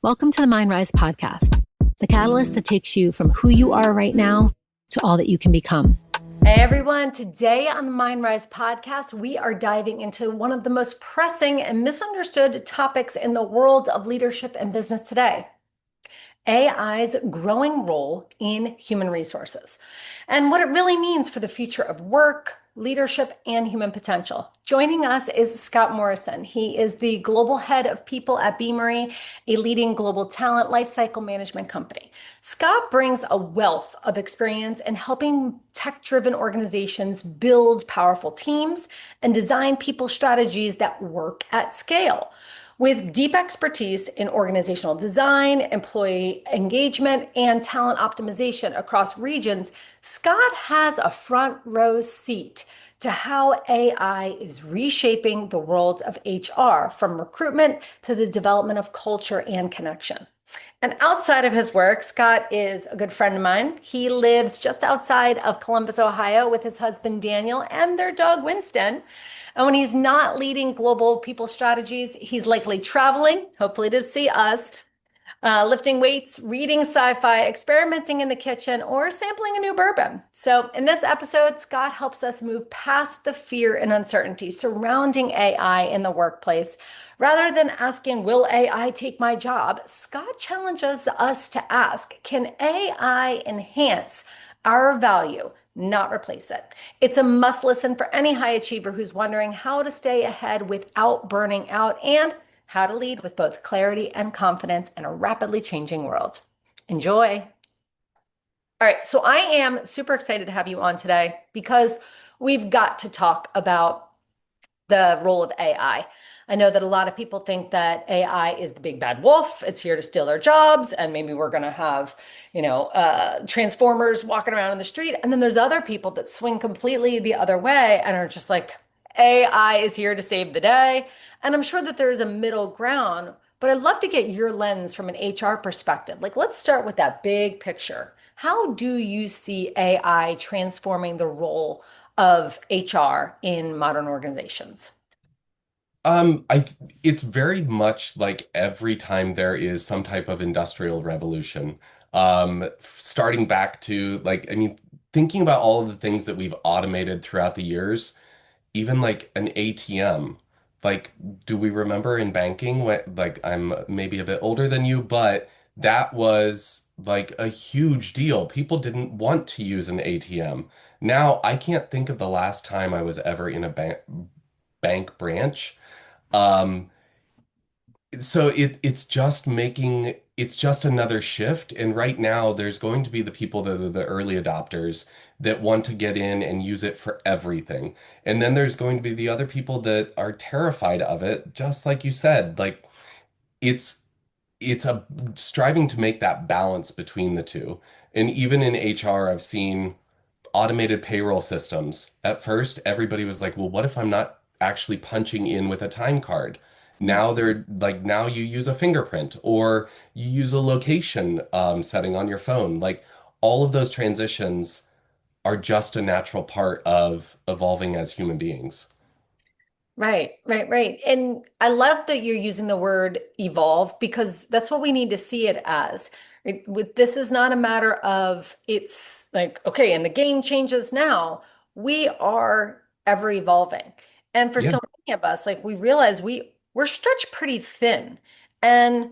Welcome to the Mind Rise podcast, the catalyst that takes you from who you are right now to all that you can become. Hey everyone, today on the Mind Rise podcast, we are diving into one of the most pressing and misunderstood topics in the world of leadership and business today. AI's growing role in human resources and what it really means for the future of work, leadership, and human potential. Joining us is Scott Morrison. He is the global head of people at Beamery, a leading global talent lifecycle management company. Scott brings a wealth of experience in helping tech-driven organizations build powerful teams and design people strategies that work at scale. With deep expertise in organizational design, employee engagement, and talent optimization across regions, Scott has a front row seat to how AI is reshaping the world of HR, from recruitment to the development of culture and connection. And outside of his work, Scott is a good friend of mine. He lives just outside of Columbus, Ohio, with his husband, Daniel, and their dog, Winston. And when he's not leading global people strategies, he's likely traveling, hopefully to see us, lifting weights, reading sci-fi, experimenting in the kitchen, or sampling a new bourbon. So in this episode, Scott helps us move past the fear and uncertainty surrounding AI in the workplace. Rather than asking, will AI take my job? Scott challenges us to ask, can AI enhance our value, not replace it? It's a must listen for any high achiever who's wondering how to stay ahead without burning out and how to lead with both clarity and confidence in a rapidly changing world. Enjoy. All right, so I am super excited to have you on today because we've got to talk about the role of AI. I know that a lot of people think that AI is the big bad wolf. It's here to steal our jobs, and maybe we're going to have, transformers walking around in the street. And then there's other people that swing completely the other way and are just like, AI is here to save the day. And I'm sure that there is a middle ground, but I'd love to get your lens from an HR perspective. Like, let's start with that big picture. How do you see AI transforming the role of HR in modern organizations? I it's very much like every time there is some type of industrial revolution. Starting back to thinking about all of the things that we've automated throughout the years, even like an ATM. Like, do we remember in banking what, like, I'm maybe a bit older than you, but that was like a huge deal. People didn't want to use an ATM. Now, I can't think of the last time I was ever in a bank branch. Um, so it's just another shift. And right now there's going to be the people that are the early adopters that want to get in and use it for everything. And then there's going to be the other people that are terrified of it, just like you said. Like it's it's a striving to make that balance between the two. And even in HR, I've seen automated payroll systems. At first, everybody was like, well, what if I'm not actually punching in with a time card? Now they're like, now you use a fingerprint or you use a location setting on your phone. Like all of those transitions are just a natural part of evolving as human beings. Right, right, right. And I love that you're using the word evolve because that's what we need to see it as. This is not a matter of it's like, okay, and the game changes now. We are ever evolving. And for Yeah. so many of us, like we realize we're stretched pretty thin. And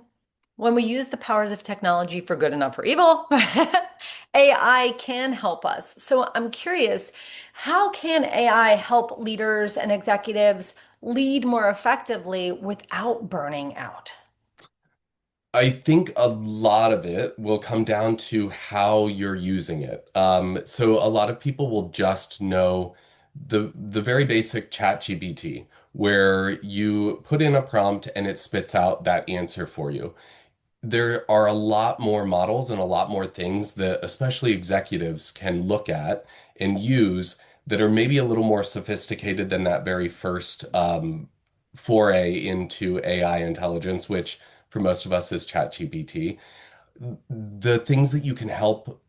when we use the powers of technology for good enough or evil, AI can help us. So I'm curious, how can AI help leaders and executives lead more effectively without burning out? I think a lot of it will come down to how you're using it. So a lot of people will just know the very basic chat GPT, where you put in a prompt and it spits out that answer for you. There are a lot more models and a lot more things that especially executives can look at and use that are maybe a little more sophisticated than that very first foray into AI intelligence, which for most of us is ChatGPT. The things that you can help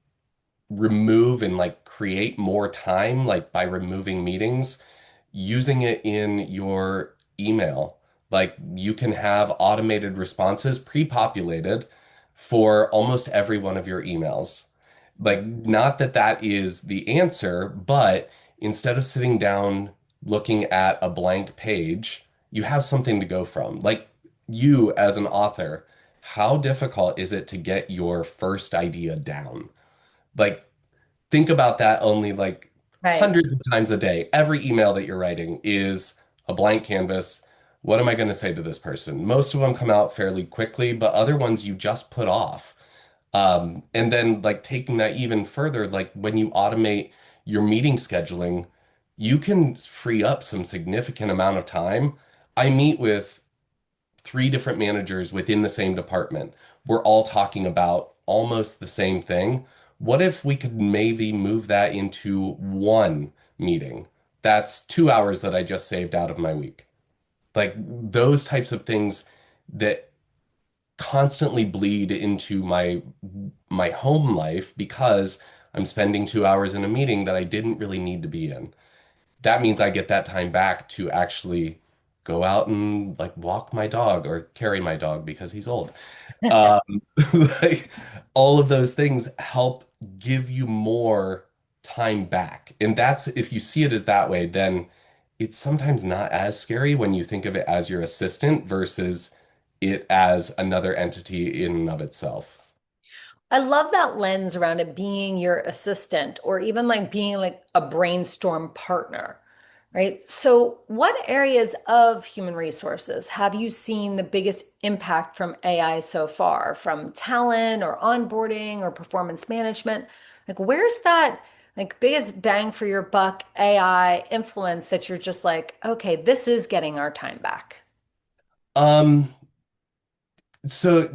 remove and like create more time, like by removing meetings, using it in your email. Like you can have automated responses pre-populated for almost every one of your emails. Like, not that that is the answer, but instead of sitting down looking at a blank page, you have something to go from. Like, you as an author, how difficult is it to get your first idea down? Like, think about that only like Right. hundreds of times a day. Every email that you're writing is a blank canvas. What am I going to say to this person? Most of them come out fairly quickly, but other ones you just put off. And then like taking that even further, like when you automate your meeting scheduling, you can free up some significant amount of time. I meet with three different managers within the same department. We're all talking about almost the same thing. What if we could maybe move that into one meeting? That's 2 hours that I just saved out of my week. Like those types of things that constantly bleed into my home life because I'm spending 2 hours in a meeting that I didn't really need to be in. That means I get that time back to actually go out and like walk my dog or carry my dog because he's old. Um, like all of those things help give you more time back. And that's if you see it as that way, then it's sometimes not as scary when you think of it as your assistant versus it as another entity in and of itself. I love that lens around it being your assistant or even like being like a brainstorm partner, right? So, what areas of human resources have you seen the biggest impact from AI so far? From talent or onboarding or performance management? Like, where's that like biggest bang for your buck AI influence that you're just like, okay, this is getting our time back? Um, so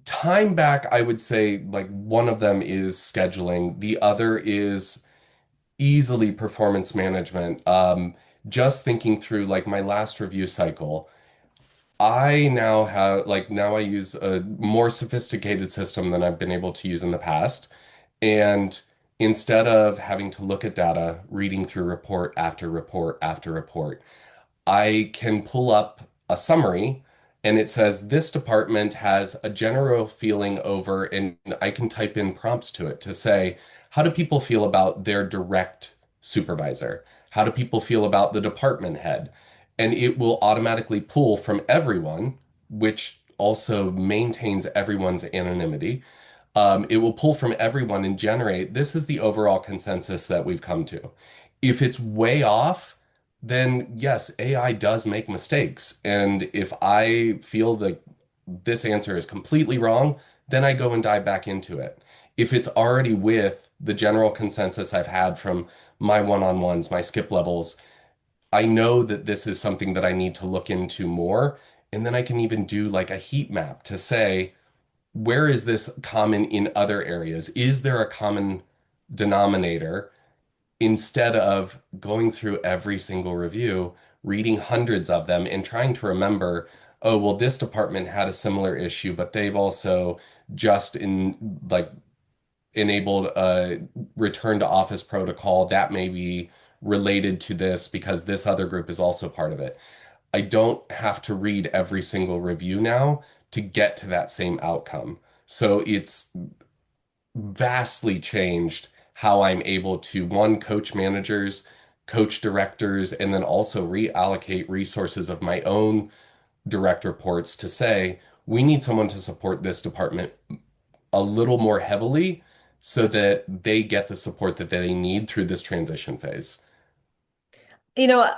time back, I would say like one of them is scheduling. The other is easily performance management. Just thinking through like my last review cycle, I now have like now I use a more sophisticated system than I've been able to use in the past. And instead of having to look at data, reading through report after report after report, I can pull up a summary and it says this department has a general feeling over, and I can type in prompts to it to say, how do people feel about their direct supervisor? How do people feel about the department head? And it will automatically pull from everyone, which also maintains everyone's anonymity. It will pull from everyone and generate, this is the overall consensus that we've come to. If it's way off, then yes, AI does make mistakes. And if I feel that this answer is completely wrong, then I go and dive back into it. If it's already with the general consensus I've had from my one-on-ones, my skip levels, I know that this is something that I need to look into more. And then I can even do like a heat map to say, where is this common in other areas? Is there a common denominator? Instead of going through every single review, reading hundreds of them and trying to remember, oh, well, this department had a similar issue, but they've also just in like enabled a return to office protocol that may be related to this because this other group is also part of it. I don't have to read every single review now to get to that same outcome. So it's vastly changed how I'm able to, one, coach managers, coach directors, and then also reallocate resources of my own direct reports to say, we need someone to support this department a little more heavily so that they get the support that they need through this transition phase. You know,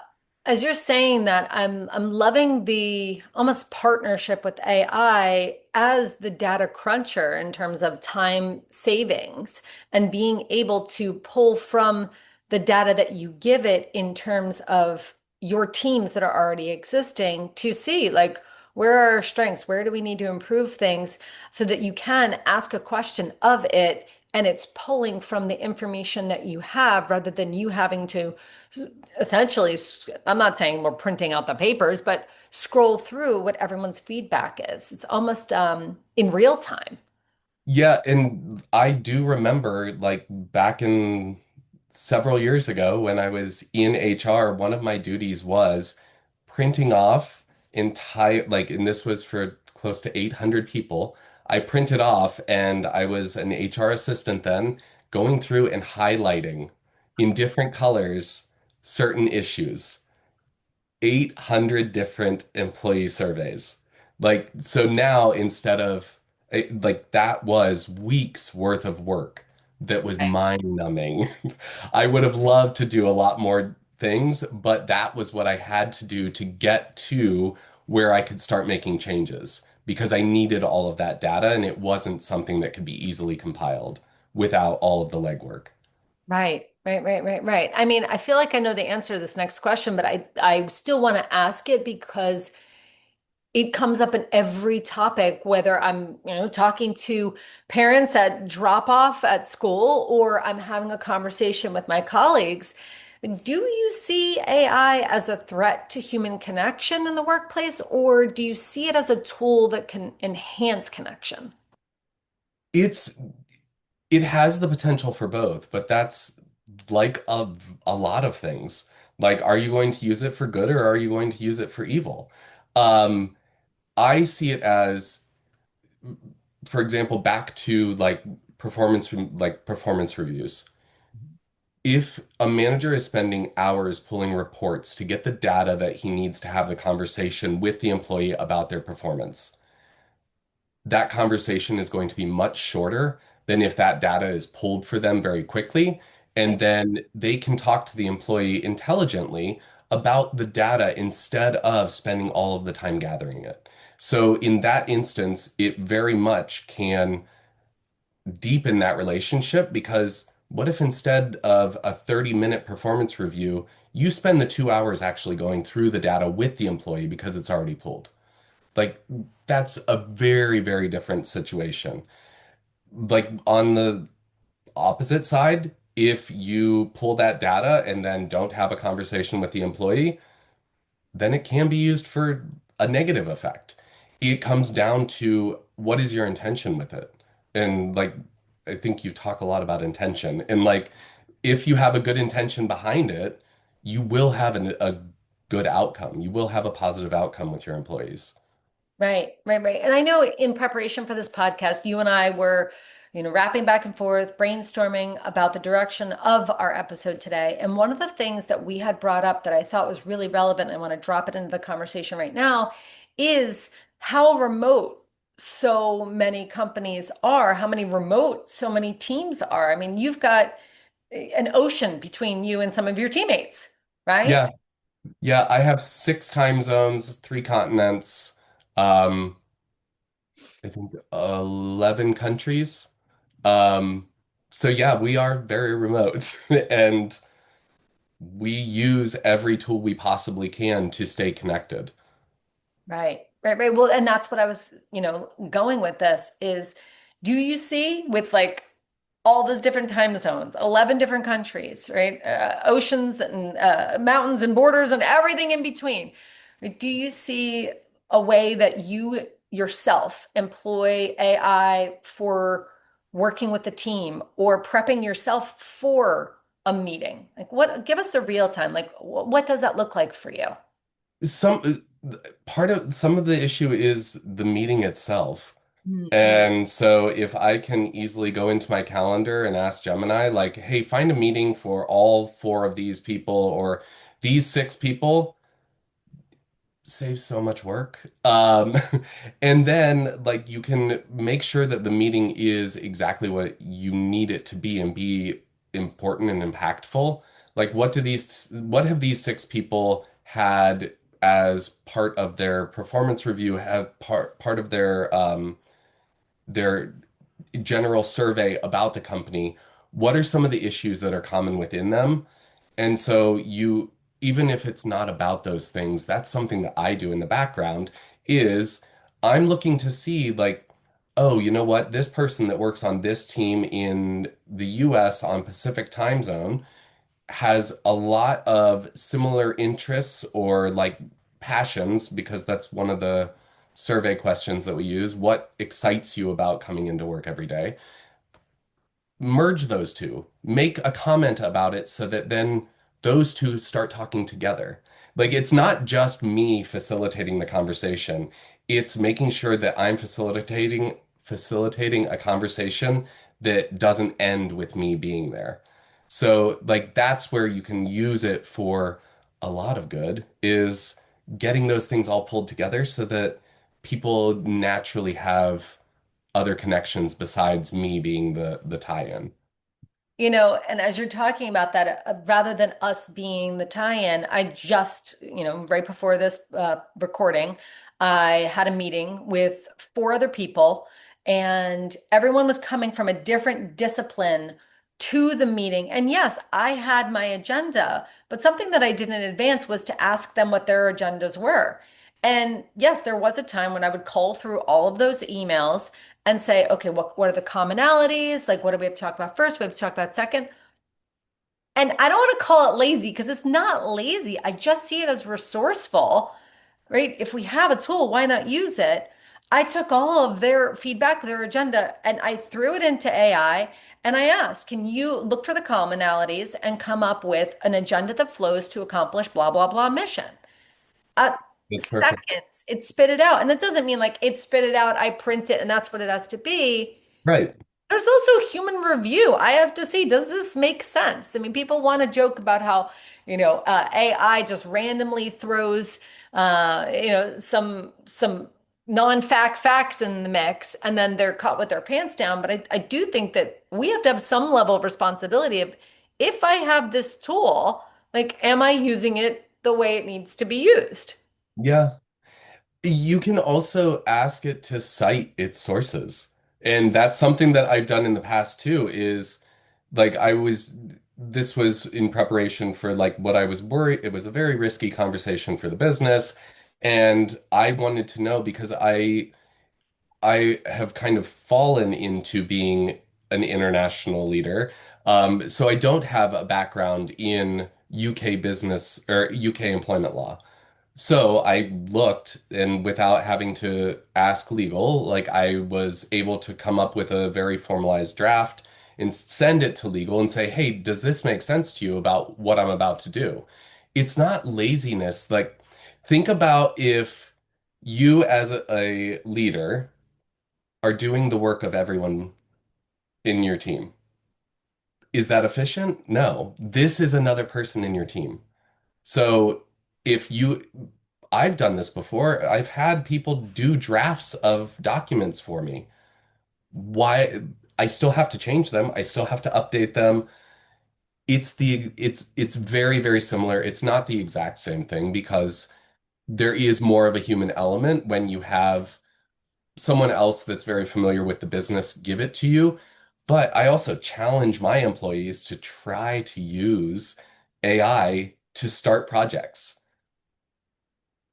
as you're saying that, I'm loving the almost partnership with AI as the data cruncher in terms of time savings and being able to pull from the data that you give it in terms of your teams that are already existing to see like where are our strengths, where do we need to improve things so that you can ask a question of it and it's pulling from the information that you have rather than you having to essentially, I'm not saying we're printing out the papers, but scroll through what everyone's feedback is. It's almost in real time. Yeah, and I do remember like back in several years ago when I was in HR, one of my duties was printing off entire, like, and this was for close to 800 people. I printed off, and I was an HR assistant then, going through and highlighting in different colors certain issues. 800 different employee surveys. Like, so now instead of like that was weeks worth of work that was Right. mind-numbing. I would have loved to do a lot more things, but that was what I had to do to get to where I could start making changes because I needed all of that data and it wasn't something that could be easily compiled without all of the legwork. Right. I mean, I feel like I know the answer to this next question, but I still want to ask it because it comes up in every topic, whether I'm, talking to parents at drop off at school or I'm having a conversation with my colleagues. Do you see AI as a threat to human connection in the workplace, or do you see it as a tool that can enhance connection? It's it has the potential for both, but that's like a lot of things. Like, are you going to use it for good or are you going to use it for evil? Um, I see it as, for example, back to like performance reviews. If a manager is spending hours pulling reports to get the data that he needs to have the conversation with the employee about their performance, that conversation is going to be much shorter than if that data is pulled for them very quickly. And Right. then they can talk to the employee intelligently about the data instead of spending all of the time gathering it. So in that instance, it very much can deepen that relationship because what if instead of a 30-minute performance review, you spend the 2 hours actually going through the data with the employee because it's already pulled? Like, that's a very, very different situation. Like, on the opposite side, if you pull that data and then don't have a conversation with the employee, then it can be used for a negative effect. It comes down to what is your intention with it? And like, I think you talk a lot about intention. And like, if you have a good intention behind it, you will have a good outcome. You will have a positive outcome with your employees. Right. And I know in preparation for this podcast, you and I were, rapping back and forth, brainstorming about the direction of our episode today. And one of the things that we had brought up that I thought was really relevant, and I want to drop it into the conversation right now, is how remote so many companies are, how many remote so many teams are. I mean, you've got an ocean between you and some of your teammates, right? Yeah, yeah, I have 6 time zones, 3 continents, um, I think 11 countries. Um, so yeah, we are very remote and we use every tool we possibly can to stay connected. Right. Well, and that's what I was, going with this is, do you see with like all those different time zones, 11 different countries, right? Oceans and mountains and borders and everything in between. Right? Do you see a way that you yourself employ AI for working with the team or prepping yourself for a meeting? Like give us a real time, like what does that look like for you? Some part of some of the issue is the meeting itself. Mhm. And so if I can easily go into my calendar and ask Gemini, like, hey, find a meeting for all 4 of these people or these 6 people, saves so much work. And then like you can make sure that the meeting is exactly what you need it to be and be important and impactful. Like what have these 6 people had as part of their performance review, have part of their general survey about the company? What are some of the issues that are common within them? And so you, even if it's not about those things, that's something that I do in the background is I'm looking to see like, oh, you know what? This person that works on this team in the US on Pacific time zone has a lot of similar interests or like passions, because that's one of the survey questions that we use. What excites you about coming into work every day? Merge those two, make a comment about it so that then those two start talking together. Like it's not just me facilitating the conversation. It's making sure that I'm facilitating a conversation that doesn't end with me being there. So like that's where you can use it for a lot of good is getting those things all pulled together so that people naturally have other connections besides me being the tie-in. And as you're talking about that, rather than us being the tie-in, I just, right before this recording, I had a meeting with four other people, and everyone was coming from a different discipline to the meeting. And yes, I had my agenda, but something that I did in advance was to ask them what their agendas were. And yes, there was a time when I would cull through all of those emails and say, okay, what are the commonalities? Like, what do we have to talk about first? We have to talk about second. And I don't want to call it lazy because it's not lazy. I just see it as resourceful, right? If we have a tool, why not use it? I took all of their feedback, their agenda, and I threw it into AI. And I asked, can you look for the commonalities and come up with an agenda that flows to accomplish blah, blah, blah mission? Uh, That's perfect. Seconds, it spit it out. And that doesn't mean like it spit it out, I print it, and that's what it has to be. Right. There's also human review. I have to see, does this make sense? I mean, people want to joke about how, AI just randomly throws, some non-fact facts in the mix, and then they're caught with their pants down. But I do think that we have to have some level of responsibility of, if I have this tool, like, am I using it the way it needs to be used? Yeah. You can also ask it to cite its sources. And that's something that I've done in the past too, is like this was in preparation for like what I was worried. It was a very risky conversation for the business. And I wanted to know because I have kind of fallen into being an international leader. So I don't have a background in UK business or UK employment law. So I looked, and without having to ask legal, like I was able to come up with a very formalized draft and send it to legal and say, hey, does this make sense to you about what I'm about to do? It's not laziness. Like, think about if you, as a leader, are doing the work of everyone in your team. Is that efficient? No. This is another person in your team. So if you, I've done this before. I've had people do drafts of documents for me. Why? I still have to change them. I still have to update them. It's very, very similar. It's not the exact same thing because there is more of a human element when you have someone else that's very familiar with the business give it to you. But I also challenge my employees to try to use AI to start projects.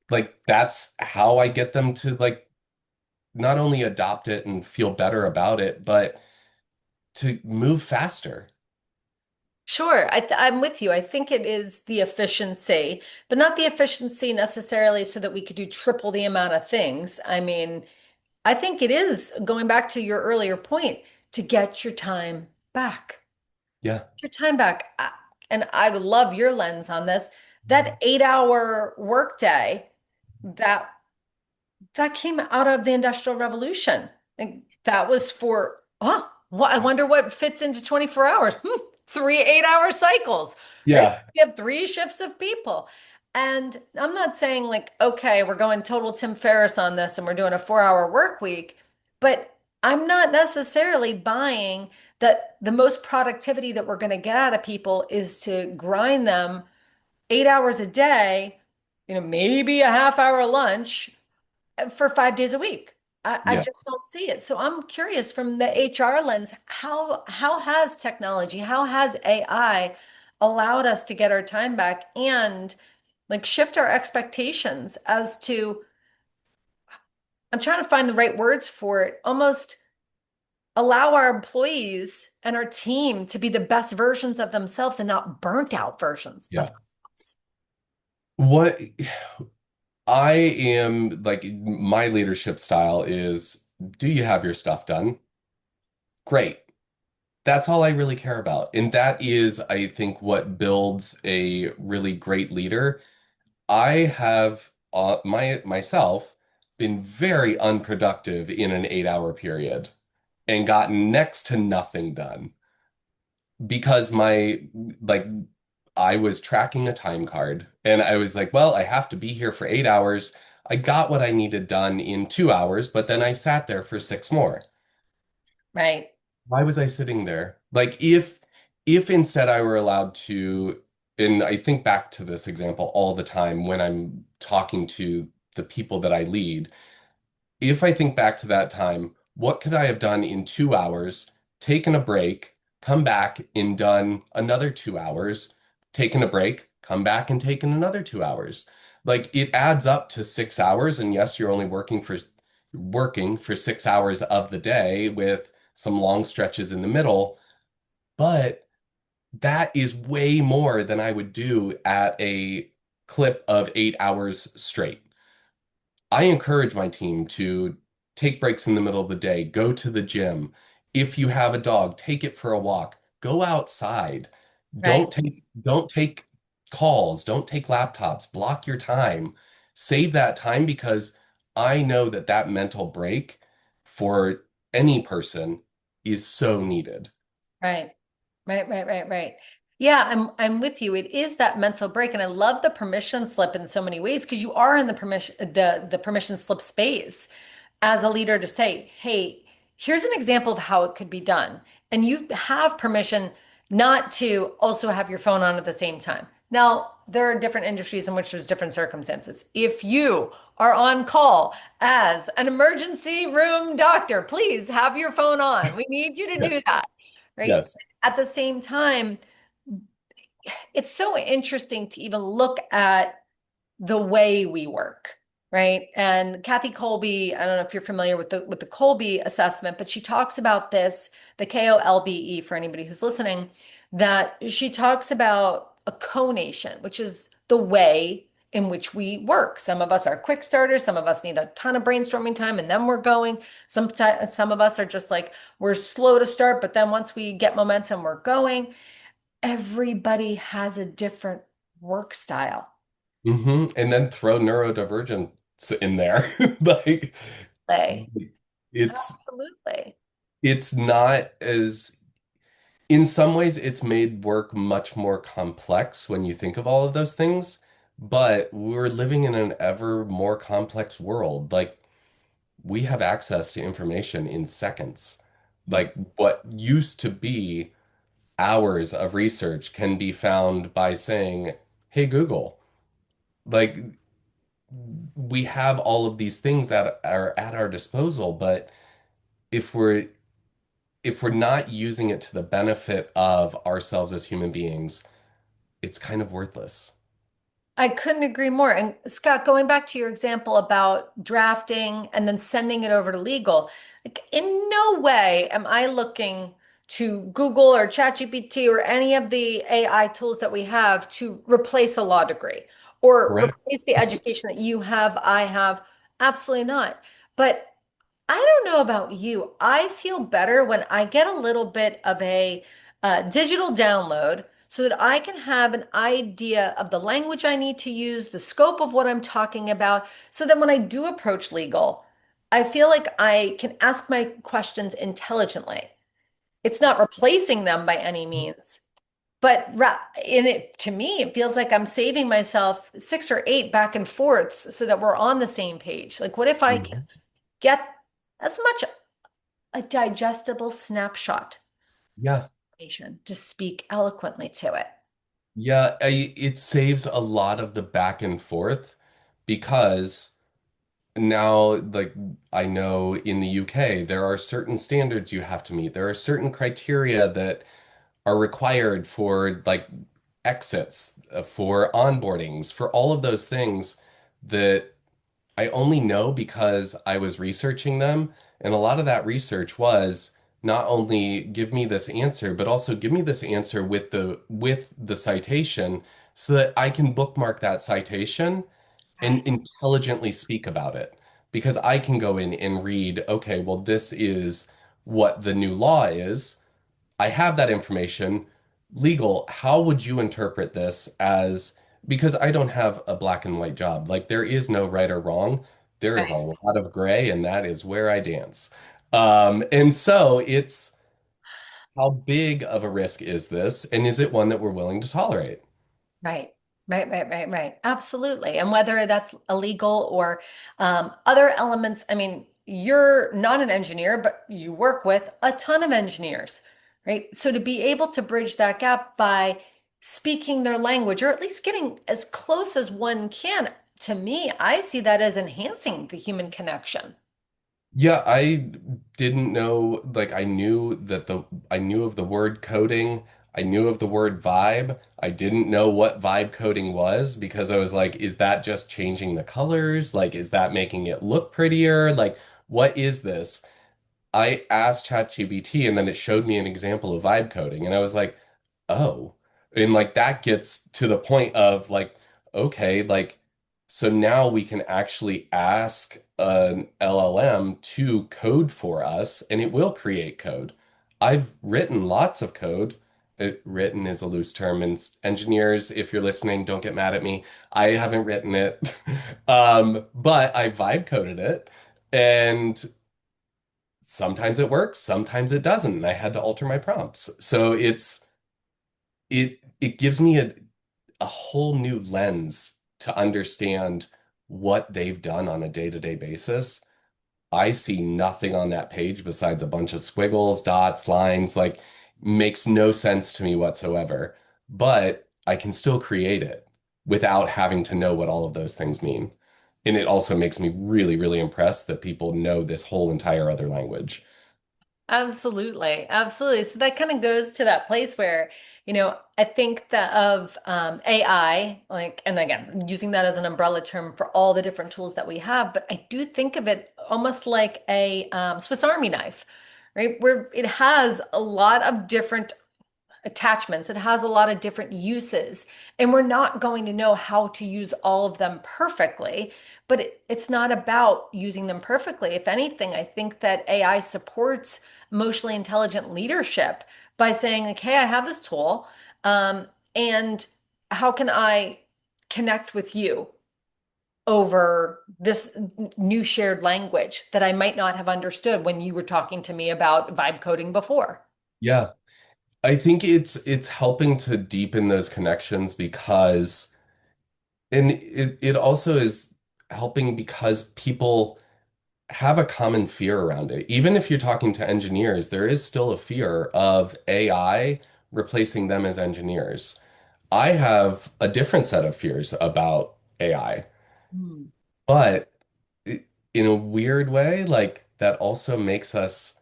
Like that's how I get them to like not only adopt it and feel better about it, but to move faster. Sure, I'm with you. I think it is the efficiency, but not the efficiency necessarily so that we could do triple the amount of things. I mean, I think it is going back to your earlier point to get your time back. Yeah. Your time back. And I love your lens on this. That 8-hour workday, that that came out of the Industrial Revolution. And that was for, well, I wonder what fits into 24 hours. Three 8-hour cycles, right? Yeah. You have three shifts of people. And I'm not saying like, okay, we're going total Tim Ferriss on this and we're doing a 4-hour work week, but I'm not necessarily buying that the most productivity that we're going to get out of people is to grind them 8 hours a day, maybe a half hour lunch for 5 days a week. I Yeah. just don't see it. So I'm curious from the HR lens, how has technology, how has AI allowed us to get our time back and like shift our expectations as to, I'm trying to find the right words for it, almost allow our employees and our team to be the best versions of themselves and not burnt out versions of Yeah. themselves. What I am like my leadership style is do you have your stuff done? Great. That's all I really care about. And that is, I think, what builds a really great leader. I have myself been very unproductive in an 8 hour period and gotten next to nothing done because like I was tracking a time card and I was like, well, I have to be here for 8 hours. I got what I needed done in 2 hours, but then I sat there for six more. Right. Why was I sitting there? Like if instead I were allowed to, and I think back to this example all the time when I'm talking to the people that I lead, if I think back to that time, what could I have done in 2 hours, taken a break, come back and done another 2 hours, taken a break, come back and taken another 2 hours? Like it adds up to 6 hours, and yes, you're only working for 6 hours of the day with some long stretches in the middle, but that is way more than I would do at a clip of 8 hours straight. I encourage my team to take breaks in the middle of the day, go to the gym. If you have a dog, take it for a walk. Go outside. Right. Don't take calls, don't take laptops. Block your time. Save that time because I know that that mental break for any person is so needed. Right. Right. Yeah, I'm with you. It is that mental break, and I love the permission slip in so many ways because you are in the permission slip space as a leader to say, "Hey, here's an example of how it could be done." And you have permission not to also have your phone on at the same time. Now, there are different industries in which there's different circumstances. If you are on call as an emergency room doctor, please have your phone on. We need you to Yeah. do that, right? Yes. At the same time, it's so interesting to even look at the way we work, right? And Kathy Kolbe, I don't know if you're familiar with the Kolbe assessment, but she talks about this, the KOLBE for anybody who's listening, that she talks about a conation, which is the way in which we work. Some of us are quick starters, some of us need a ton of brainstorming time and then we're going. Some of us are just like we're slow to start, but then once we get momentum, we're going. Everybody has a different work style. And then throw neurodivergence in there. Like Play. it's Absolutely. it's not as in some ways it's made work much more complex when you think of all of those things, but we're living in an ever more complex world. Like we have access to information in seconds. Like what used to be hours of research can be found by saying, "Hey Google." Like we have all of these things that are at our disposal, but if we're if we're not using it to the benefit of ourselves as human beings, it's kind of worthless. I couldn't agree more. And Scott, going back to your example about drafting and then sending it over to legal, like in no way am I looking to Google or ChatGPT or any of the AI tools that we have to replace a law degree or Correct. replace the education that you have, I have. Absolutely not. But I don't know about you. I feel better when I get a little bit of a digital download so that I can have an idea of the language I need to use, the scope of what I'm talking about, so that when I do approach legal, I feel like I can ask my questions intelligently. It's not replacing them by any means, but in it, to me, it feels like I'm saving myself 6 or 8 back and forths so that we're on the same page. Like, what if I can Mhm. get as much a digestible snapshot Yeah. to speak eloquently to it. Yeah, it saves a lot of the back and forth because now, like, I know in the UK, there are certain standards you have to meet. There are certain criteria that are required for, like, exits, for onboardings, for all of those things that I only know because I was researching them. And a lot of that research was not only give me this answer, but also give me this answer with the citation so that I can bookmark that citation and Right. intelligently speak about it. Because I can go in and read, okay, well, this is what the new law is. I have that information. Legal, how would you interpret this as because I don't have a black and white job. Like there is no right or wrong. There is a Right. lot of gray, and that is where I dance. And so it's how big of a risk is this, and is it one that we're willing to tolerate? Right. Right. Absolutely. And whether that's illegal or other elements, I mean, you're not an engineer, but you work with a ton of engineers, right? So to be able to bridge that gap by speaking their language or at least getting as close as one can, to me, I see that as enhancing the human connection. Yeah, I didn't know, like I knew of the word coding, I knew of the word vibe. I didn't know what vibe coding was because I was like, is that just changing the colors? Like, is that making it look prettier? Like, what is this? I asked ChatGPT and then it showed me an example of vibe coding and I was like, oh. And like that gets to the point of like, okay, like so now we can actually ask an LLM to code for us and it will create code. I've written lots of code. Written is a loose term, and engineers, if you're listening, don't get mad at me. I haven't written it. But I vibe coded it. And sometimes it works, sometimes it doesn't, and I had to alter my prompts. So it gives me a whole new lens to understand what they've done on a day-to-day basis. I see nothing on that page besides a bunch of squiggles, dots, lines, like makes no sense to me whatsoever. But I can still create it without having to know what all of those things mean. And it also makes me really, really impressed that people know this whole entire other language. Absolutely. Absolutely. So that kind of goes to that place where, I think that of AI, like, and again, using that as an umbrella term for all the different tools that we have, but I do think of it almost like a Swiss Army knife, right? Where it has a lot of different attachments. It has a lot of different uses, and we're not going to know how to use all of them perfectly, but it's not about using them perfectly. If anything, I think that AI supports emotionally intelligent leadership by saying, like, hey, I have this tool, and how can I connect with you over this new shared language that I might not have understood when you were talking to me about vibe coding before? Yeah. I think it's helping to deepen those connections because and it also is helping because people have a common fear around it. Even if you're talking to engineers, there is still a fear of AI replacing them as engineers. I have a different set of fears about AI, Hmm. but in a weird way, like that also makes us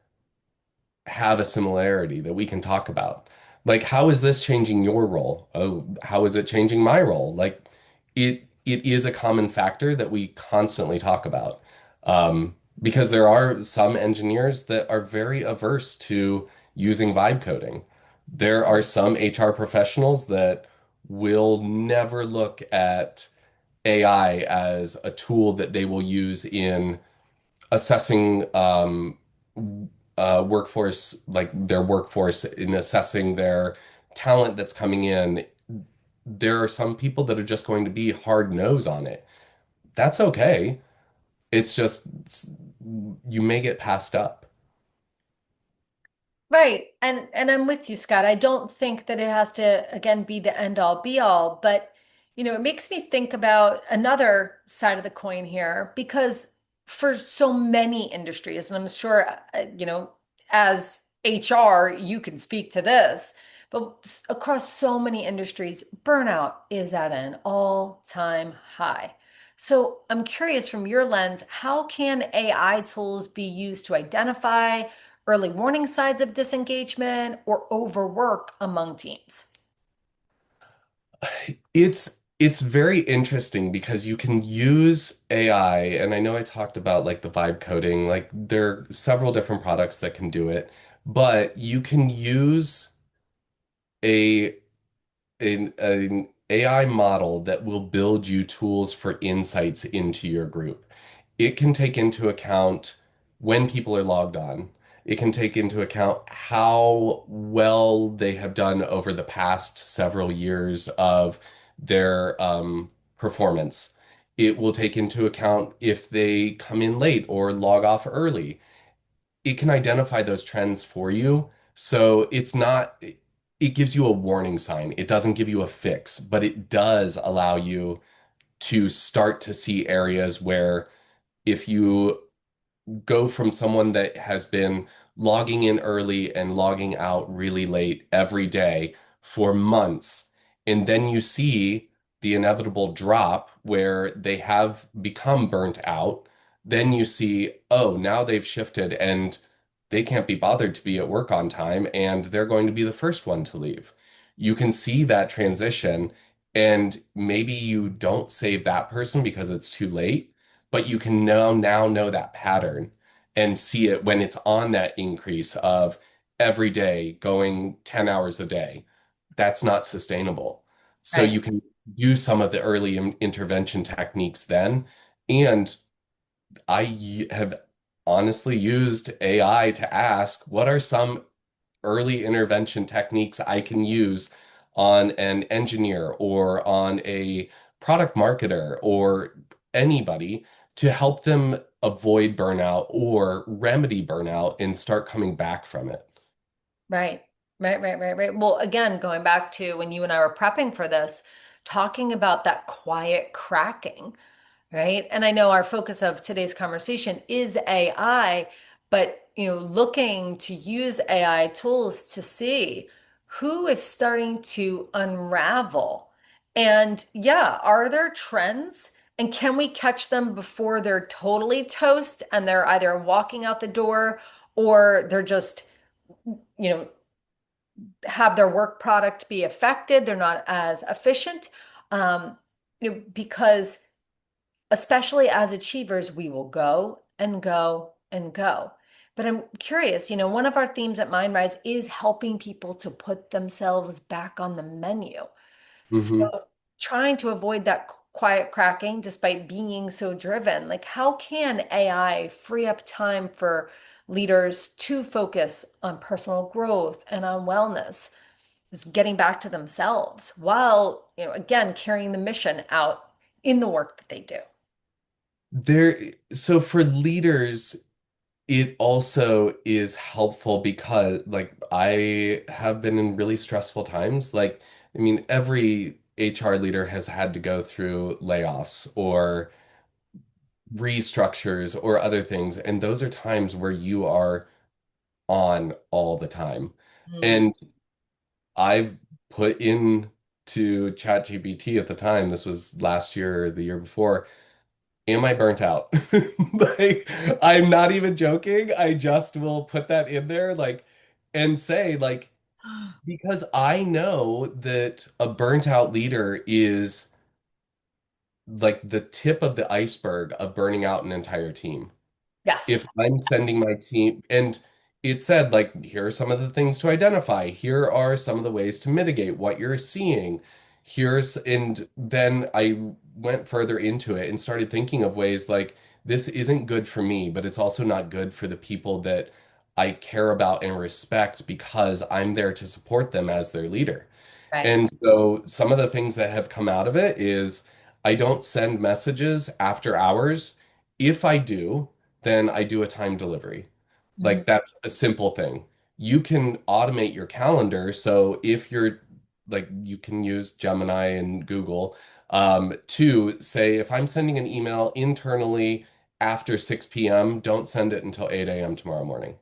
have a similarity that we can talk about. Like, how is this changing your role? Oh, how is it changing my role? Like, it is a common factor that we constantly talk about. Because there are some engineers that are very averse to using vibe coding. There are some HR professionals that will never look at AI as a tool that they will use in assessing workforce, like their workforce, in assessing their talent that's coming in. There are some people that are just going to be hard nose on it. That's okay. It's just you may get passed up. Right. And I'm with you, Scott. I don't think that it has to again be the end all be all, but it makes me think about another side of the coin here because for so many industries, and I'm sure as HR, you can speak to this, but across so many industries, burnout is at an all-time high. So I'm curious from your lens, how can AI tools be used to identify early warning signs of disengagement, or overwork among teams? It's very interesting because you can use AI, and I know I talked about like the vibe coding, like there are several different products that can do it, but you can use a an AI model that will build you tools for insights into your group. It can take into account when people are logged on. It can take into account how well they have done over the past several years of their performance. It will take into account if they come in late or log off early. It can identify those trends for you. So it's not, it gives you a warning sign. It doesn't give you a fix, but it does allow you to start to see areas where if you go from someone that has been logging in early and logging out really late every day for months, and then you see the inevitable drop where they have become burnt out, then you see, oh, now they've shifted and they can't be bothered to be at work on time, and they're going to be the first one to leave. You can see that transition, and maybe you don't save that person because it's too late, but you can now know that pattern and see it when it's on that increase of every day going 10 hours a day. That's not sustainable. So Right. you can use some of the early intervention techniques then. And have honestly used AI to ask, what are some early intervention techniques I can use on an engineer or on a product marketer or anybody to help them avoid burnout or remedy burnout and start coming back from it. Right. Right. Well, again, going back to when you and I were prepping for this, talking about that quiet cracking, right? And I know our focus of today's conversation is AI, but looking to use AI tools to see who is starting to unravel. And yeah, are there trends? And can we catch them before they're totally toast and they're either walking out the door or they're just, you know, have their work product be affected? They're not as efficient. Because especially as achievers, we will go and go and go. But I'm curious, one of our themes at MindRise is helping people to put themselves back on the menu. So Hmm. trying to avoid that quiet cracking despite being so driven, like how can AI free up time for leaders to focus on personal growth and on wellness, just getting back to themselves while, again, carrying the mission out in the work that they do? There, so for leaders, it also is helpful because, like, I have been in really stressful times. Like, I mean, every HR leader has had to go through layoffs or restructures or other things. And those are times where you are on all the time. Mm. And I've put in to ChatGPT at the time, this was last year or the year before, am I burnt out? Like, I'm not even joking. I just will put that in there, like, and say, like, because I know that a burnt out leader is like the tip of the iceberg of burning out an entire team. If Yes. I'm sending my team, and it said, like, here are some of the things to identify, here are some of the ways to mitigate what you're seeing. And then I went further into it and started thinking of ways like, this isn't good for me, but it's also not good for the people that I care about and respect because I'm there to support them as their leader. Right. And so some of the things that have come out of it is I don't send messages after hours. If I do, then I do a time delivery. Mhm. Like that's a simple thing. You can automate your calendar. So if you're like, you can use Gemini and Google to say, if I'm sending an email internally after 6 p.m., don't send it until 8 a.m. tomorrow morning.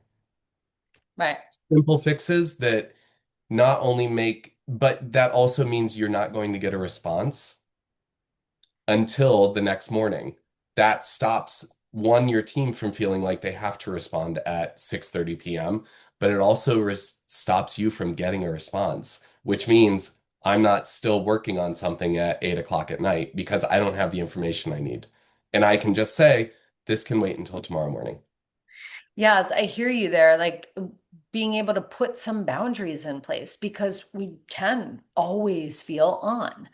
Right. Simple fixes that not only make, but that also means you're not going to get a response until the next morning. That stops one, your team from feeling like they have to respond at 6:30 p.m., but it also stops you from getting a response, which means I'm not still working on something at 8 o'clock at night because I don't have the information I need. And I can just say, this can wait until tomorrow morning. Yes, I hear you there. Like being able to put some boundaries in place because we can always feel on.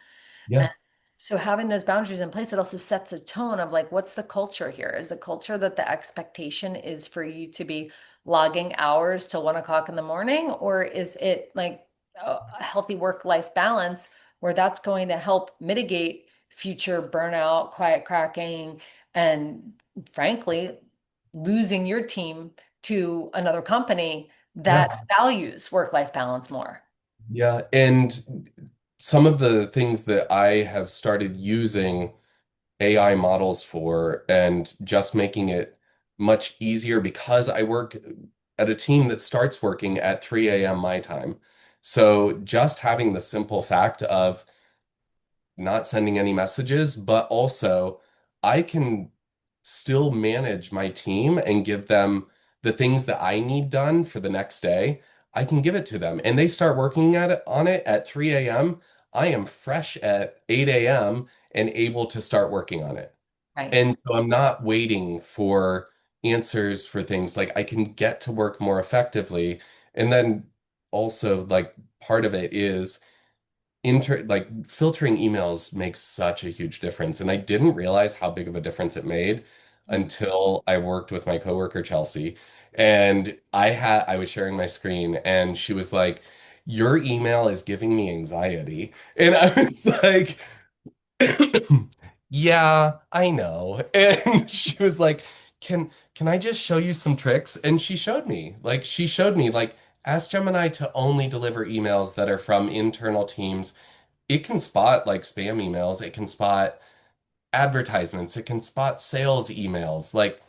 And Yeah. so having those boundaries in place, it also sets the tone of like, what's the culture here? Is the culture that the expectation is for you to be logging hours till 1 o'clock in the morning? Or is it like a healthy work-life balance where that's going to help mitigate future burnout, quiet cracking, and frankly, losing your team to another company that Yeah. values work-life balance more. Yeah. And some of the things that I have started using AI models for and just making it much easier because I work at a team that starts working at 3 a.m. my time. So just having the simple fact of not sending any messages, but also I can still manage my team and give them the things that I need done for the next day. I can give it to them and they start working at it on it at 3 a.m. I am fresh at 8 a.m. and able to start working on it. Right. And so I'm not waiting for answers for things like I can get to work more effectively. And then also like part of it is filtering emails makes such a huge difference. And I didn't realize how big of a difference it made Mm. until I worked with my coworker Chelsea. And I was sharing my screen and she was like, "Your email is giving me anxiety." And I was like, "Yeah, I know." And she was like, "Can I just show you some tricks?" And she showed me like ask Gemini to only deliver emails that are from internal teams. It can spot like spam emails, it can spot advertisements, it can spot sales emails. Like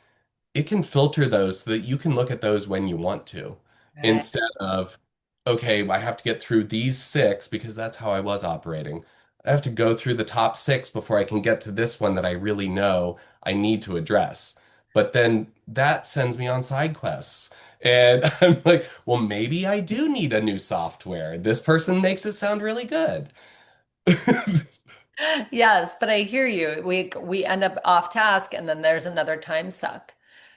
it can filter those so that you can look at those when you want to Right. instead of, okay, I have to get through these six because that's how I was operating. I have to go through the top six before I can get to this one that I really know I need to address. But then that sends me on side quests. And I'm like, well, maybe I do need a new software. This person makes it sound really good. Yes, but I hear you. We end up off task and then there's another time suck.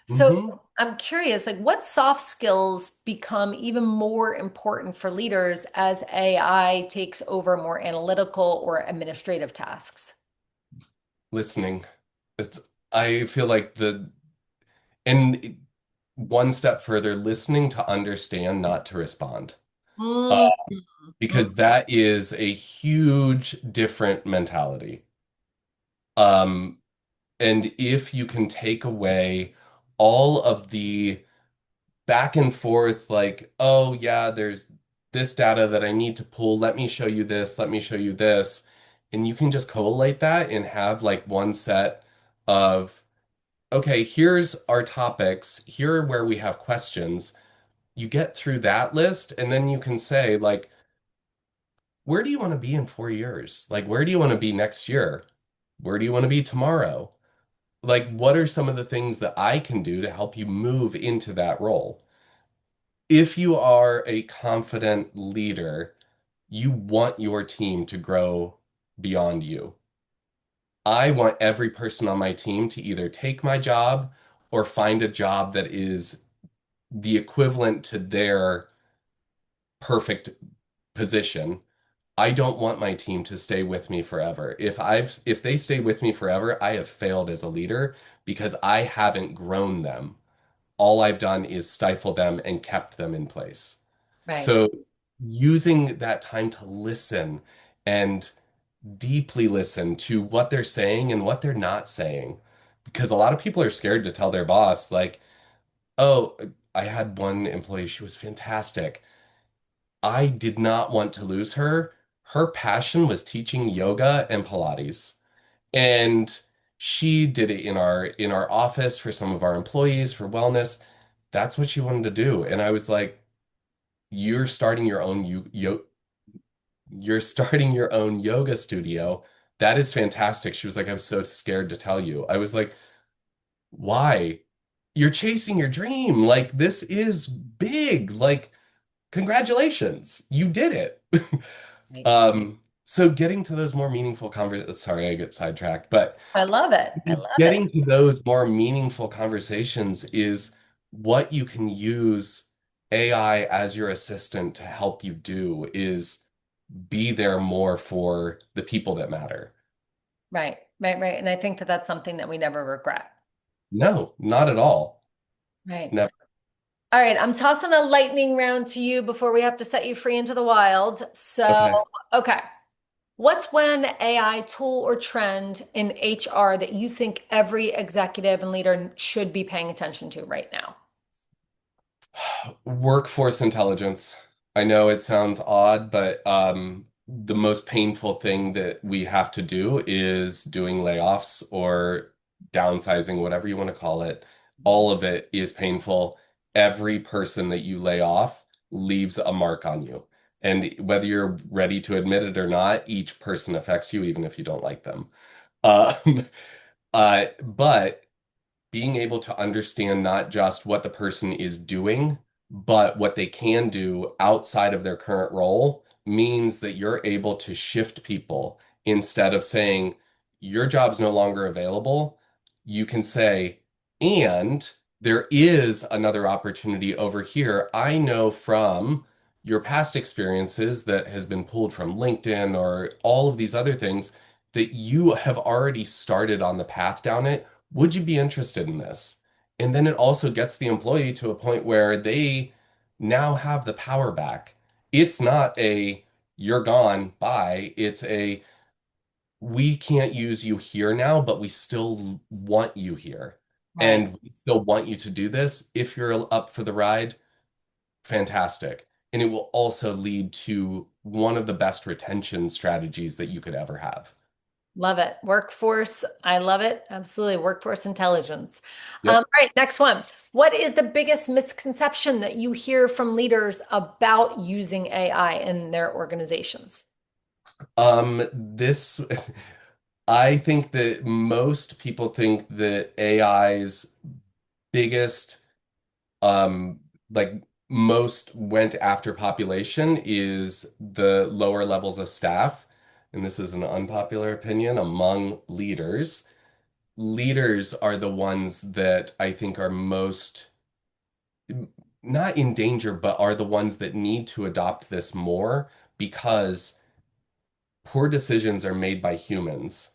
So hmm I'm curious, like what soft skills become even more important for leaders as AI takes over more analytical or administrative tasks? Listening. It's, I feel like and one step further, listening to understand, not to respond. Uh, Mm, mm, because that is a huge different mentality. Um, and if you can take away all of the back and forth, like, oh yeah, there's this data that I need to pull. Let me show you this. Let me show you this. And you can just collate that and have like one set of, okay, here's our topics. Here are where we have questions. You get through that list, and then you can say, like, where do you want to be in 4 years? Like, where do you want to be next year? Where do you want to be tomorrow? Like, what are some of the things that I can do to help you move into that role? If you are a confident leader, you want your team to grow beyond you. I want every person on my team to either take my job or find a job that is the equivalent to their perfect position. I don't want my team to stay with me forever. If they stay with me forever, I have failed as a leader because I haven't grown them. All I've done is stifle them and kept them in place. right. So using that time to listen and deeply listen to what they're saying and what they're not saying. Because a lot of people are scared to tell their boss, like, oh, I had one employee, she was fantastic. I did not want to lose her. Her passion was teaching yoga and Pilates. And she did it in our office for some of our employees for wellness. That's what she wanted to do. And I was like, you're starting your own you're starting your own yoga studio. That is fantastic. She was like, I was so scared to tell you. I was like, why? You're chasing your dream. Like this is big. Like congratulations. You did it. Right. So getting to those more meaningful sorry, I get sidetracked, but I love it. I love it. getting to those more meaningful conversations is what you can use AI as your assistant to help you do is be there more for the people that matter. Right, right, right. And I think that that's something that we never regret. No, not at all. Right. Never. All right, I'm tossing a lightning round to you before we have to set you free into the wild. So, Okay. okay. What's one AI tool or trend in HR that you think every executive and leader should be paying attention to right now? Workforce intelligence. I know it sounds odd, but the most painful thing that we have to do is doing layoffs or downsizing, whatever you want to call it. All of it is painful. Every person that you lay off leaves a mark on you. And whether you're ready to admit it or not, each person affects you, even if you don't like them. Um, but being able to understand not just what the person is doing, but what they can do outside of their current role means that you're able to shift people instead of saying, your job's no longer available. You can say, and there is another opportunity over here. I know from your past experiences that has been pulled from LinkedIn or all of these other things that you have already started on the path down it. Would you be interested in this? And then it also gets the employee to a point where they now have the power back. It's not a you're gone, bye. It's a we can't use you here now, but we still want you here. Right. And we still want you to do this. If you're up for the ride, fantastic. And it will also lead to one of the best retention strategies that you could ever have. Love it. Workforce. I love it. Absolutely. Workforce intelligence. All Yep. right, next one. What is the biggest misconception that you hear from leaders about using AI in their organizations? This I think that most people think that AI's biggest, um, like most went after population is the lower levels of staff. And this is an unpopular opinion among leaders. Leaders are the ones that I think are most, not in danger, but are the ones that need to adopt this more because poor decisions are made by humans.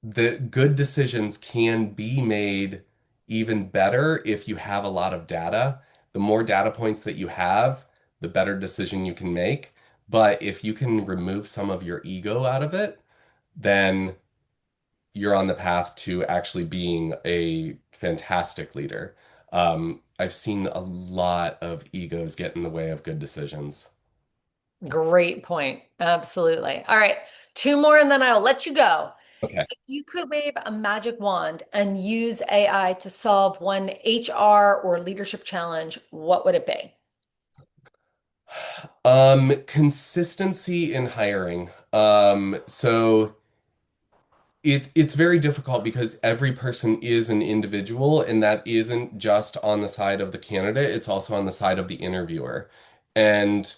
The good decisions can be made even better if you have a lot of data. The more data points that you have, the better decision you can make. But if you can remove some of your ego out of it, then you're on the path to actually being a fantastic leader. I've seen a lot of egos get in the way of good decisions. Great point. Absolutely. All right, two more and then I'll let you go. Okay. If you could wave a magic wand and use AI to solve one HR or leadership challenge, what would it be? Consistency in hiring. So it's very difficult because every person is an individual, and that isn't just on the side of the candidate, it's also on the side of the interviewer. And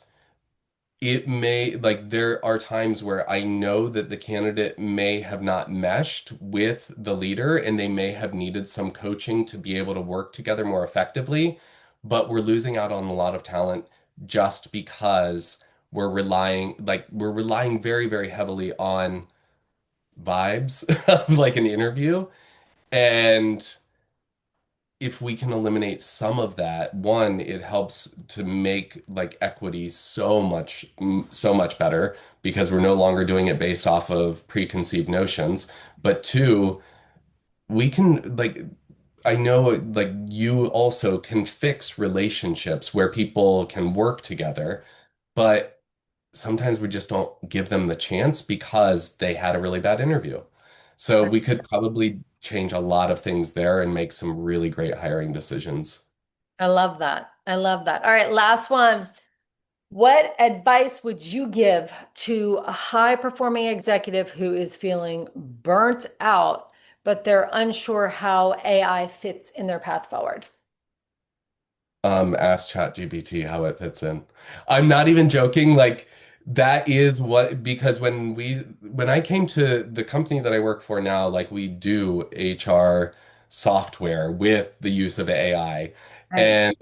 it may, like, there are times where I know that the candidate may have not meshed with the leader and they may have needed some coaching to be able to work together more effectively, but we're losing out on a lot of talent just because we're relying very, very heavily on vibes of like an interview. And if we can eliminate some of that, one, it helps to make like equity so much better because we're no longer doing it based off of preconceived notions. But two, we can like I know like you also can fix relationships where people can work together, but sometimes we just don't give them the chance because they had a really bad interview. So we could probably change a lot of things there and make some really great hiring decisions. I love that. I love that. All right, last one. What advice would you give to a high performing executive who is feeling burnt out, but they're unsure how AI fits in their path forward? Ask ChatGPT how it fits in. I'm not even joking. Like that is what because when I came to the company that I work for now, like we do HR software with the use of AI. Right. And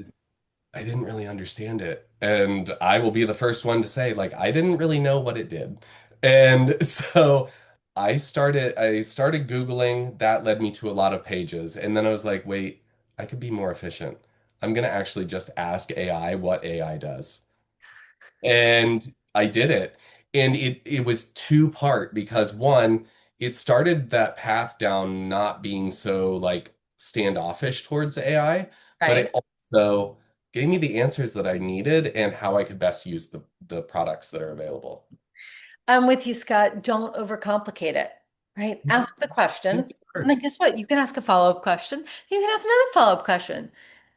I didn't really understand it. And I will be the first one to say, like, I didn't really know what it did. And so I started Googling, that led me to a lot of pages. And then I was like, wait, I could be more efficient. I'm gonna actually just ask AI what AI does. And I did it. And it was two-part because one, it started that path down not being so like standoffish towards AI, but Right. it also gave me the answers that I needed and how I could best use the products that are available. I'm with you, Scott. Don't overcomplicate it, right? Mhm. Ask the question. Make it And then work. guess what? You can ask a follow-up question. You can ask another follow-up question.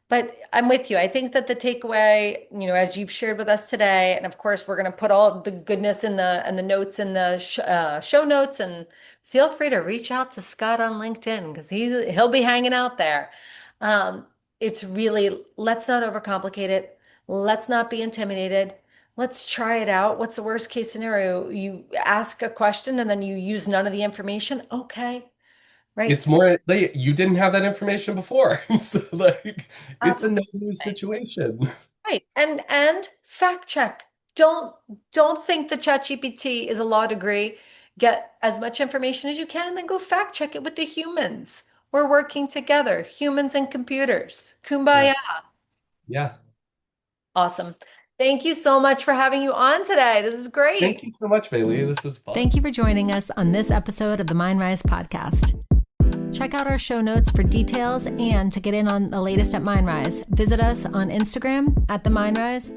But I'm with you. I think that the takeaway, as you've shared with us today, and of course, we're going to put all the goodness in the notes in the show notes, and feel free to reach out to Scott on LinkedIn because he'll be hanging out there. Um, it's really, let's not overcomplicate it. Let's not be intimidated. Let's try it out. What's the worst case scenario? You ask a question and then you use none of the information. Okay, right? It's more like you didn't have that information before. So like it's a Absolutely. no-lose situation. Right. And fact check. Don't don't think the ChatGPT is a law degree. Get as much information as you can and then go fact check it with the humans. We're working together, humans and computers. Yeah. Kumbaya. Yeah. Awesome. Thank you so much for having you on today. This is great. Thank you so much, Bailey. This was fun. Thank you for joining us on this episode of the MindRise podcast. Check out our show notes for details and to get in on the latest at MindRise. Visit us on Instagram at the MindRise